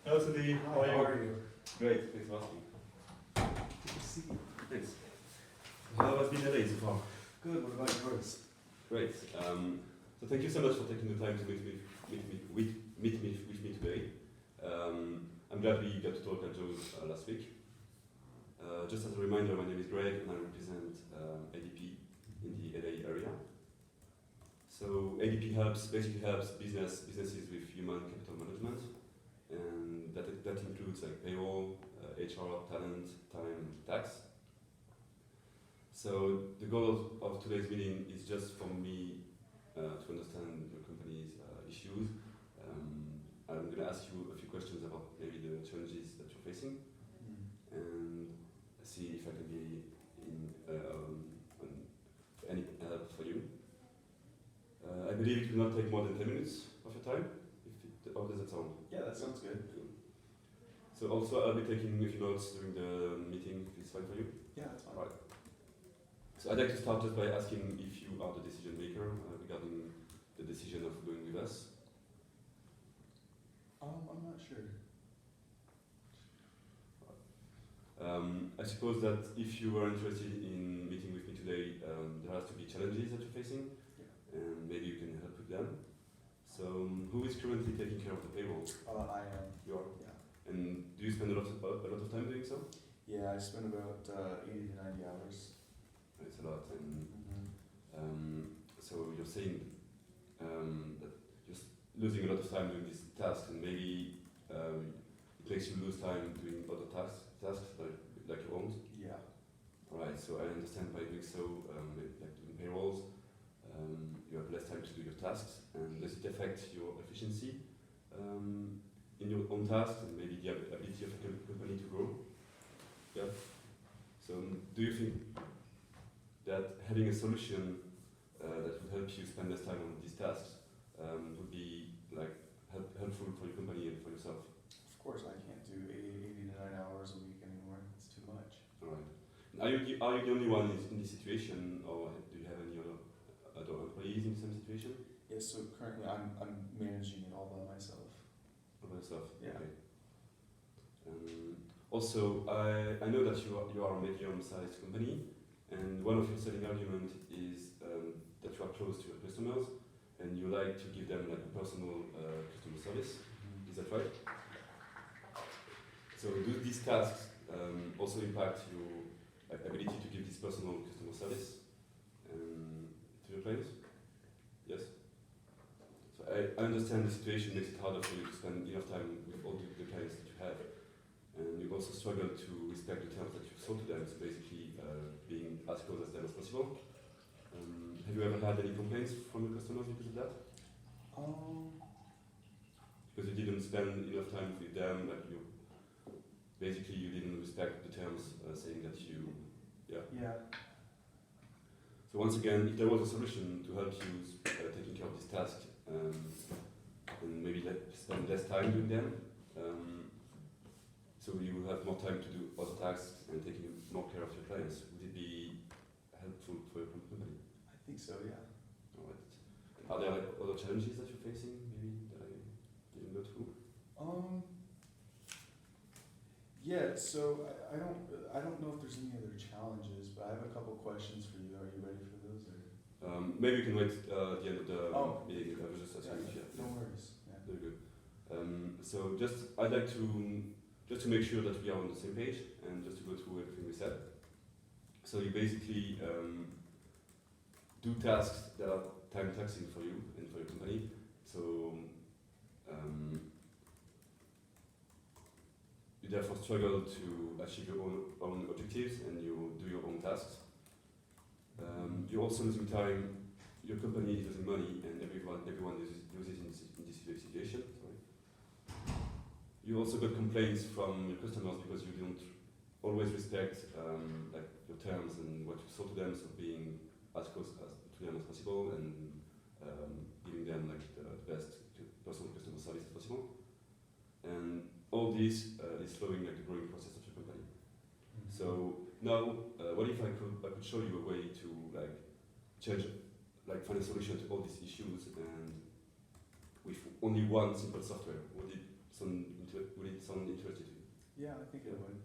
Hello, Sandeep. Hi, how are you? Great, thanks for asking. Good to see you. Thanks. How has been the day so far? Good, what about yours? Great. So thank you so much for taking the time to meet with me today. I'm glad we got to talk at Joe's last week. Just as a reminder, my name is Greg and I represent ADP in the LA area. So ADP basically helps businesses with human capital management, and that includes like payroll, HR, talent, time, tax. So the goal of today's meeting is just for me to understand your company's issues. I'm going to ask you a few questions about maybe the challenges that you're facing, and see if I can be any help for you. I believe it will not take more than 10 minutes of your time. How does that sound? Yeah, that sounds good. So also I'll be taking a few notes during the meeting, if it's fine for you. Yeah, that's fine. Right. So I'd like to start just by asking if you are the decision maker regarding the decision of going with us. I'm not sure. I suppose that if you are interested in meeting with me today, there has to be challenges that you're facing, and maybe you can help with them. So who is currently taking care of the payroll? I am. You are? Yeah. And do you spend a lot of time doing so? Yeah, I spend about 80 to 90 hours. It's a lot. And so you're saying that you're losing a lot of time doing this task, and maybe it makes you lose time doing other tasks like your own. Yeah. Right. So I understand by doing so, like doing payrolls, you have less time to do your tasks. And does it affect your efficiency in your own tasks and maybe the ability of a company to grow? Yeah. So do you think that having a solution that would help you spend less time on these tasks would be like helpful for your company and for yourself? Of course, I can't do 80 to 9 hours a week anymore. It's too much. All right. Are you the only one in this situation, or do you have any other employees in the same situation? Yes, so currently I'm managing it all by myself. All by yourself. Yeah. Okay. Also, I know that you are a medium-sized company, and one of your selling arguments is that you are close to your customers, and you like to give them like a personal customer service. Is that right? So do these tasks also impact your ability to give this personal customer service to your clients? Yes? So I understand the situation makes it harder for you to spend enough time with all the clients that you have, and you also struggle to respect the terms that you sold to them, so basically being as close as them as possible. Have you ever had any complaints from your customers because of that? Because you didn't spend enough time with them, like you didn't respect the terms, saying that you, Yeah. So once again, if there was a solution to help you taking care of this task, and maybe spend less time doing them, so you will have more time to do other tasks and taking more care of your clients, would it be helpful for your company? I think so, yeah. All right. Are there like other challenges that you're facing, maybe that I didn't go through? Yeah, so I don't know if there's any other challenges, but I have a couple questions for you. Are you ready for those? Or? Maybe you can wait at the end of the meeting. I was just asking. No worries. Yeah. Very good. So I'd like to make sure that we are on the same page and just to go through everything we said. So you basically do tasks that are time taxing for you and for your company. So you therefore struggle to achieve your own objectives and you do your own tasks. You're also losing time, your company is losing money, and everyone loses in this situation. Sorry. You also got complaints from your customers because you don't always respect like your terms and what you sold to them, so being as close to them as possible and giving them like the best personal customer service as possible. And all this is slowing like the growing process of your company. So now, what if I could show you a way to like change, like find a solution to all these issues, and with only one simple software? Would it sound would it sound interesting to you? Yeah, I think it would.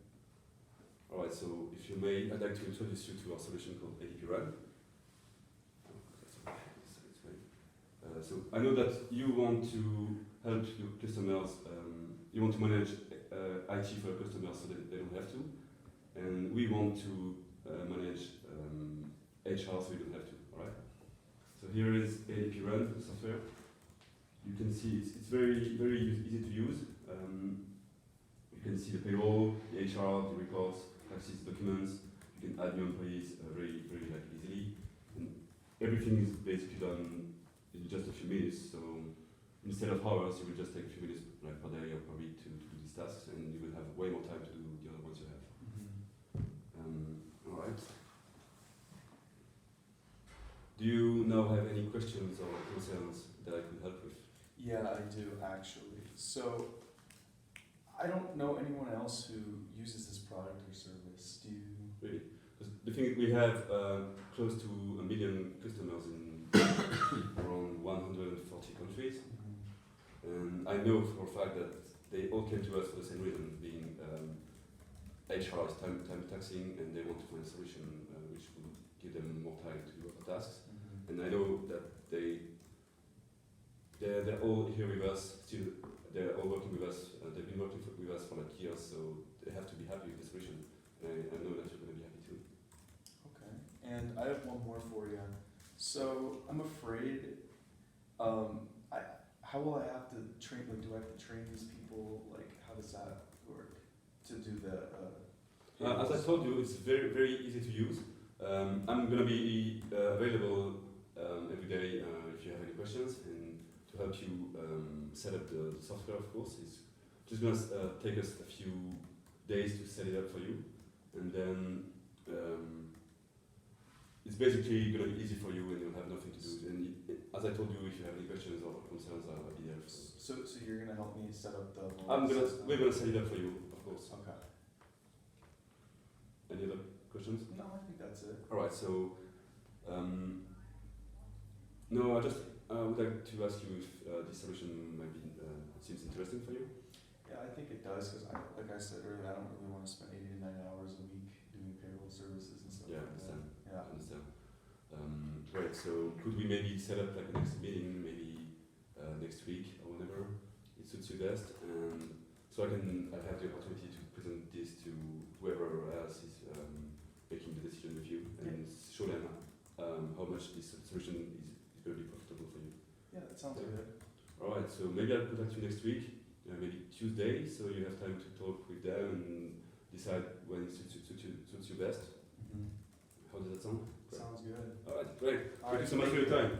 Alright, so if you may, I'd like to introduce you to our solution called ADP Run. So I know that you want to help your customers, you want to manage IT for your customers so that they don't have to, and we want to manage HR so you don't have to, alright? So here is ADP Run, the software. You can see it's very, very easy to use. You can see the payroll, the HR, the reports, taxes, documents. You can add new employees very, very like easily. And everything is basically done in just a few minutes. So instead of hours, you will just take a few minutes like per day or per week to do these tasks, and you will have way more time to do the other ones you have. All right. Do you now have any questions or concerns that I could help with? Yeah, I do actually. So I don't know anyone else who uses this product or service. Do you? Really? Because the thing is, we have close to 1 million customers in around 140 countries, and I know for a fact that they all came to us for the same reason, being HR is time taxing, and they want to find a solution which will give them more time to do other tasks. And I know that they're all here with us still. They're all working with us. They've been working with us for like years, so they have to be happy with the solution. I know that you're going to be happy too. Okay. And I have one more for you. So I'm afraid, how will I have to train? Like, do I have to train these people? Like, how does that work to do the? As I told you, it's very, very easy to use. I'm going to be available every day if you have any questions, and to help you set up the software, of course. It's just going to take us a few days to set it up for you, and then it's basically going to be easy for you, and you'll have nothing to do. And as I told you, if you have any questions or concerns, I'll be there. So you're gonna help me set up the. We're going to set it up for you, of course. Okay. Any other questions? No, I think that's it. All right. So no, I just would like to ask you if this solution maybe seems interesting for you. Yeah, I think it does because, like I said earlier, I don't really want to spend 80 to 90 hours a week doing payroll services and stuff Yeah, I like that. understand. Yeah. I understand. Right. So could we maybe set up like a next meeting, maybe next week or whenever it suits you best, and so I have the opportunity to present this to whoever else is making the decision with you, and show them how much this solution is going to be profitable for you. Yeah, that sounds good. All right. So maybe I'll contact you next week, maybe Tuesday, so you have time to talk with them and decide when it suits you best. How does that sound? Great. Sounds good. All right. Great. All Thank right, you so much for your time.